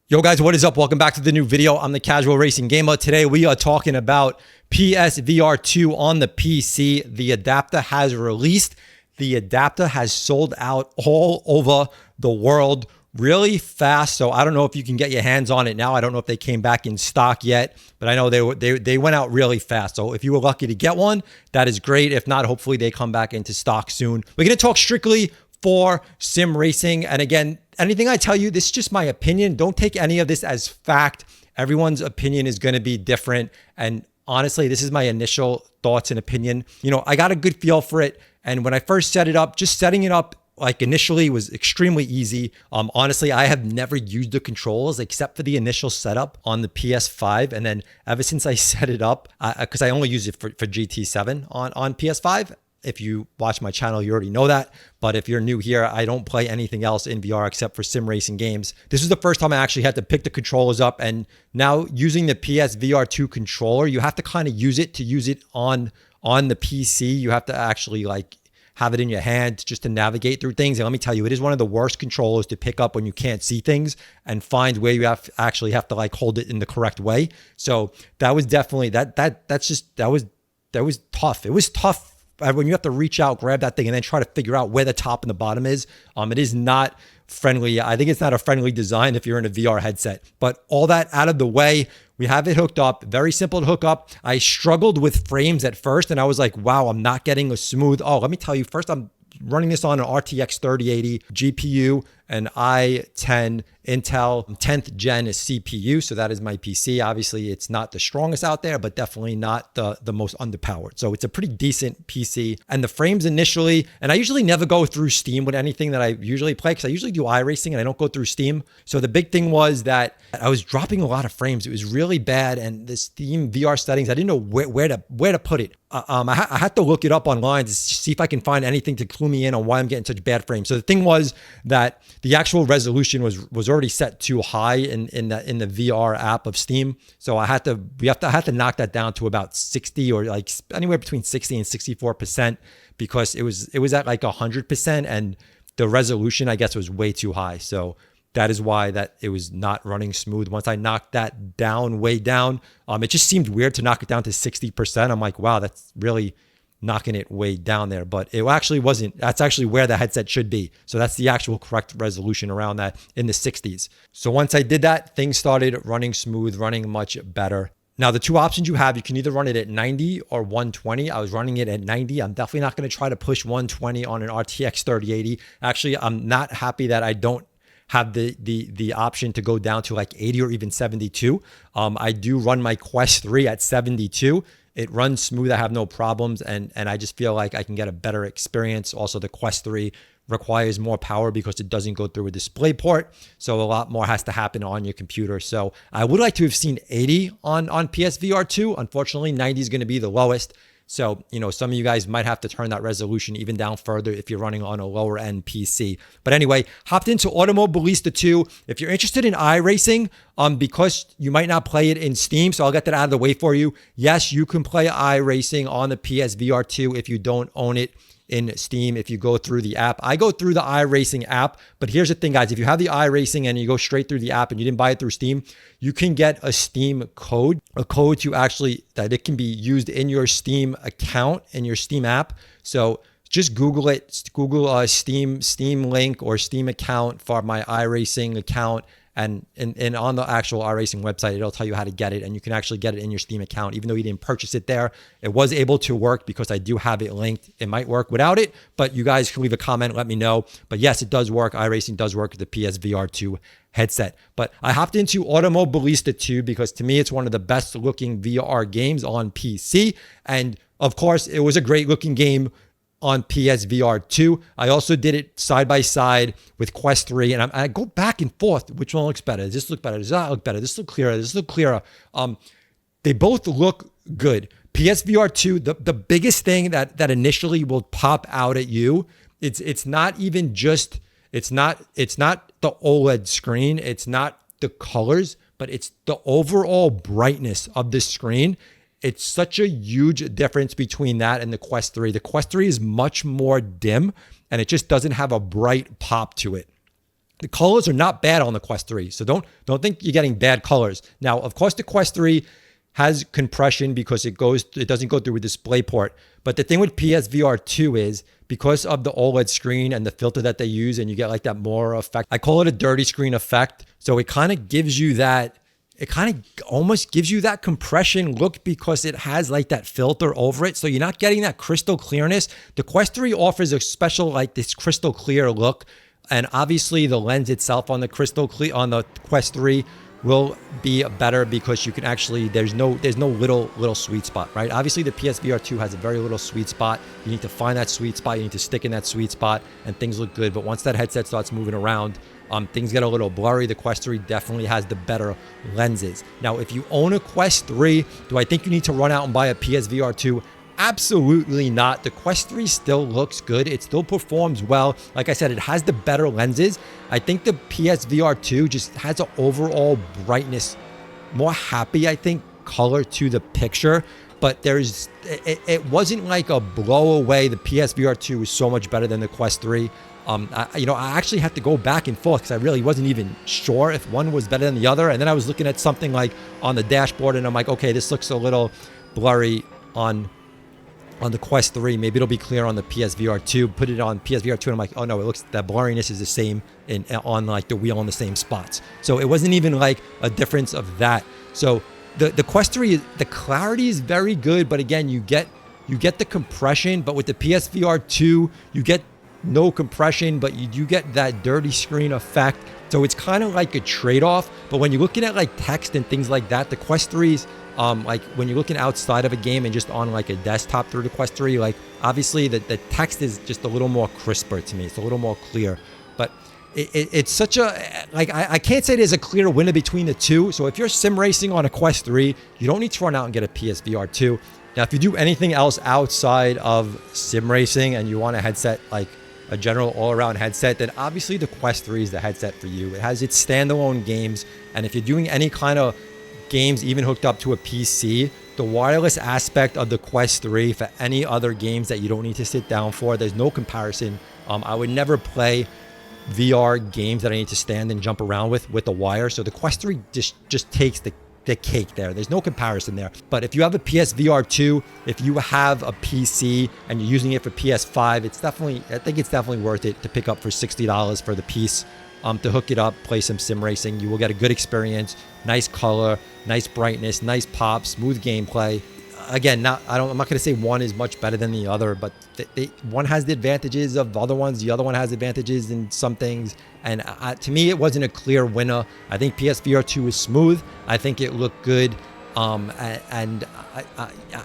Yo guys, what is up? Welcome back to the new video. I'm the Casual Racing Gamer. Today we are talking about PSVR2 on the PC. The adapter has released. The adapter has sold out all over the world really fast. So I don't know if you can get your hands on it now. I don't know if they came back in stock yet, but I know they went out really fast. So if you were lucky to get one, that is great. If not, hopefully they come back into stock soon. We're going to talk strictly for sim racing. And again, anything I tell you, this is just my opinion. Don't take any of this as fact. Everyone's opinion is going to be different. And honestly, this is my initial thoughts and opinion. You know, I got a good feel for it. And when I first set it up, just setting it up like initially was extremely easy. Honestly, I have never used the controls except for the initial setup on the PS5. And then ever since I set it up, because I only use it for GT7 on PS5. If you watch my channel, you already know that. But if you're new here, I don't play anything else in VR except for sim racing games. This is the first time I actually had to pick the controllers up. And now using the PSVR2 controller, you have to kind of use it on the PC. You have to actually like have it in your hand just to navigate through things. And let me tell you, it is one of the worst controllers to pick up when you can't see things and find where you actually have to like hold it in the correct way. So that was definitely that was tough. It was tough when you have to reach out, grab that thing, and then try to figure out where the top and the bottom is. It is not friendly. I think it's not a friendly design if you're in a VR headset. But all that out of the way, we have it hooked up. Very simple to hook up. I struggled with frames at first, and I was like, wow, I'm not getting a smooth. Oh, let me tell you, first I'm running this on an RTX 3080 GPU, an i10 Intel 10th gen CPU. So that is my PC. Obviously, it's not the strongest out there, but definitely not the most underpowered. So it's a pretty decent PC. And the frames initially, and I usually never go through Steam with anything that I usually play because I usually do iRacing and I don't go through Steam. So the big thing was that I was dropping a lot of frames. It was really bad. And the Steam VR settings, I didn't know where to put it. I had to look it up online to see if I can find anything to clue me in on why I'm getting such bad frames. So the thing was that the actual resolution was already set too high in the VR app of Steam. So I had to knock that down to about 60 or like anywhere between 60 and 64% because it was at like 100% and the resolution I guess was way too high. So that is why that it was not running smooth. Once I knocked that down, way down, it just seemed weird to knock it down to 60%. I'm like, wow, that's really knocking it way down there. But it actually wasn't. That's actually where the headset should be. So that's the actual correct resolution around that in the 60s. So once I did that, things started running smooth, running much better. Now, the two options you have, you can either run it at 90 or 120. I was running it at 90. I'm definitely not going to try to push 120 on an RTX 3080. Actually, I'm not happy that I don't have the option to go down to like 80 or even 72. I do run my Quest 3 at 72. It runs smooth. I have no problems. And I just feel like I can get a better experience. Also, the Quest 3 requires more power because it doesn't go through a display port. So a lot more has to happen on your computer. So I would like to have seen 80 on PSVR 2. Unfortunately, 90 is going to be the lowest. So, you know, some of you guys might have to turn that resolution even down further if you're running on a lower end PC. But anyway, hopped into Automobilista 2. If you're interested in iRacing, because you might not play it in Steam, so I'll get that out of the way for you. Yes, you can play iRacing on the PSVR 2 if you don't own it in Steam. If you go through the app, I go through the iRacing app, but here's the thing, guys, if you have the iRacing and you go straight through the app and you didn't buy it through Steam, you can get a Steam code, to actually, that it can be used in your Steam account, in your Steam app. So just Google it, Google Steam link or Steam account for my iRacing account. And on the actual iRacing website, it'll tell you how to get it. And you can actually get it in your Steam account. Even though you didn't purchase it there, it was able to work because I do have it linked. It might work without it, but you guys can leave a comment, let me know. But yes, it does work. iRacing does work with the PSVR 2 headset. But I hopped into Automobilista 2 because to me, it's one of the best looking VR games on PC. And of course, it was a great looking game on PSVR 2. I also did it side by side with Quest 3, and I go back and forth. Which one looks better? Does this look better? Does that look better? This look clearer? Does this look clearer? They both look good. PSVR 2, the biggest thing that initially will pop out at you, it's not even just, it's not the OLED screen, it's not the colors, but it's the overall brightness of the screen. It's such a huge difference between that and the Quest 3. The Quest 3 is much more dim and it just doesn't have a bright pop to it. The colors are not bad on the Quest 3. So don't think you're getting bad colors. Now, of course, the Quest 3 has compression because it doesn't go through a display port. But the thing with PSVR 2 is because of the OLED screen and the filter that they use, and you get like that more effect. I call it a dirty screen effect. So it kind of gives you that, it kind of almost gives you that compression look because it has like that filter over it. So you're not getting that crystal clearness. The Quest 3 offers a special, like this crystal clear look. And obviously the lens itself on the Quest 3 will be better because you can actually, there's no little sweet spot, right? Obviously the PSVR 2 has a very little sweet spot. You need to find that sweet spot. You need to stick in that sweet spot and things look good. But once that headset starts moving around, things get a little blurry. The Quest 3 definitely has the better lenses. Now, if you own a Quest 3, do I think you need to run out and buy a PSVR 2? Absolutely not. The Quest 3 still looks good. It still performs well. Like I said, it has the better lenses. I think the PSVR 2 just has an overall brightness, more happy, I think, color to the picture. But it wasn't like a blow away. The PSVR 2 was so much better than the Quest 3. I actually had to go back and forth because I really wasn't even sure if one was better than the other. And then I was looking at something like on the dashboard and I'm like, okay, this looks a little blurry on the Quest 3. Maybe it'll be clear on the PSVR 2. Put it on PSVR 2 and I'm like, oh no, it looks, that blurriness is the same on like the wheel in the same spots. So it wasn't even like a difference of that. So the Quest 3, the clarity is very good, but again, you get the compression, but with the PSVR 2, you get no compression, but you do get that dirty screen effect. So it's kind of like a trade-off. But when you're looking at like text and things like that, the Quest 3's like when you're looking outside of a game and just on like a desktop through the Quest 3, like obviously the text is just a little more crisper to me. It's a little more clear. But it's such a, like, I can't say there's a clear winner between the two. So if you're sim racing on a Quest 3, you don't need to run out and get a PSVR 2. Now, if you do anything else outside of sim racing and you want a headset, like a general all-around headset, then obviously the Quest 3 is the headset for you. It has its standalone games. And if you're doing any kind of games, even hooked up to a PC, the wireless aspect of the Quest 3 for any other games that you don't need to sit down for, there's no comparison. I would never play VR games that I need to stand and jump around with a wire. So the Quest 3 just takes the cake there. There's no comparison there. But if you have a PSVR 2, if you have a PC and you're using it for PS5, I think it's definitely worth it to pick up for $60 for the piece. To hook it up, play some sim racing. You will get a good experience, nice color, nice brightness, nice pop, smooth gameplay. Again, I'm not going to say one is much better than the other, but one has the advantages of other ones. The other one has advantages in some things. And to me, it wasn't a clear winner. I think PSVR 2 is smooth. I think it looked good. And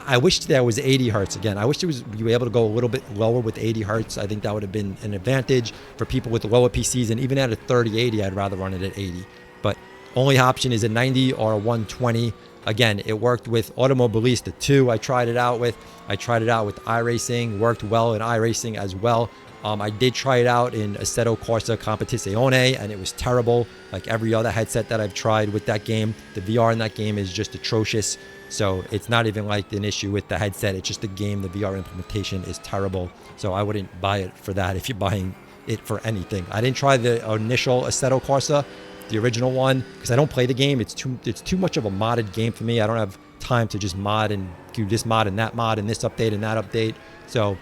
I wish there was 80 hertz again. I wish you were able to go a little bit lower with 80 hertz. I think that would have been an advantage for people with lower PCs. And even at a 3080, I'd rather run it at 80. But only option is a 90 or a 120. Again, it worked with Automobilista 2. I tried it out with iRacing. Worked well in iRacing as well. I did try it out in Assetto Corsa Competizione, and it was terrible. Like every other headset that I've tried with that game, the VR in that game is just atrocious. So it's not even like an issue with the headset. It's just the game. The VR implementation is terrible. So I wouldn't buy it for that if you're buying it for anything. I didn't try the initial Assetto Corsa, the original one, because I don't play the game. It's too much of a modded game for me. I don't have time to just mod and do this mod and that mod and this update and that update. So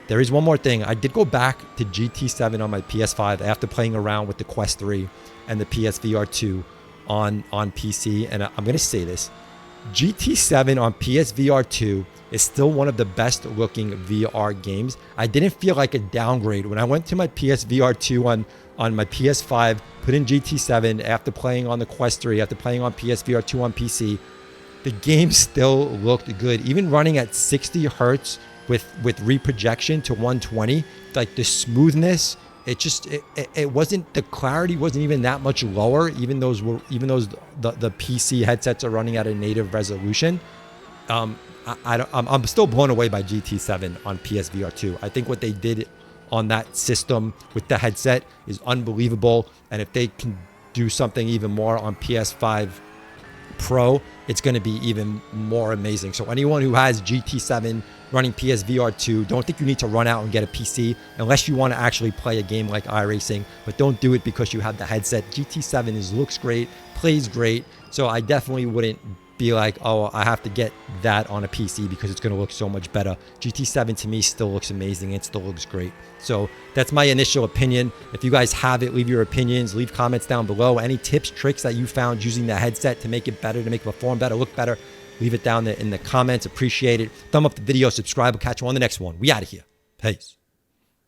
there is one more thing. I did go back to GT7 on my PS5 after playing around with the Quest 3 and the PSVR 2 on PC. And I'm going to say this. GT7 on PSVR 2 is still one of the best looking VR games. I didn't feel like a downgrade. When I went to my PSVR 2 on my PS5, put in GT7 after playing on the Quest 3, after playing on PSVR 2 on PC, the game still looked good. Even running at 60 hertz with reprojection to 120, like the smoothness, it wasn't, the clarity wasn't even that much lower, even those the PC headsets are running at a native resolution. I'm still blown away by GT7 on PSVR 2. I think what they did on that system with the headset is unbelievable, and if they can do something even more on PS5 Pro, it's going to be even more amazing. So anyone who has GT7 running PSVR 2. Don't think you need to run out and get a PC unless you want to actually play a game like iRacing, but don't do it because you have the headset. GT7 looks great, plays great, so I definitely wouldn't be like, oh, I have to get that on a PC because it's going to look so much better. GT7 to me still looks amazing. It still looks great. So that's my initial opinion. If you guys have it, leave your opinions, leave comments down below. Any tips, tricks that you found using the headset to make it better, to make it perform better, look better, leave it down there in the comments. Appreciate it. Thumb up the video, subscribe. We'll catch you on the next one. We out of here. Peace.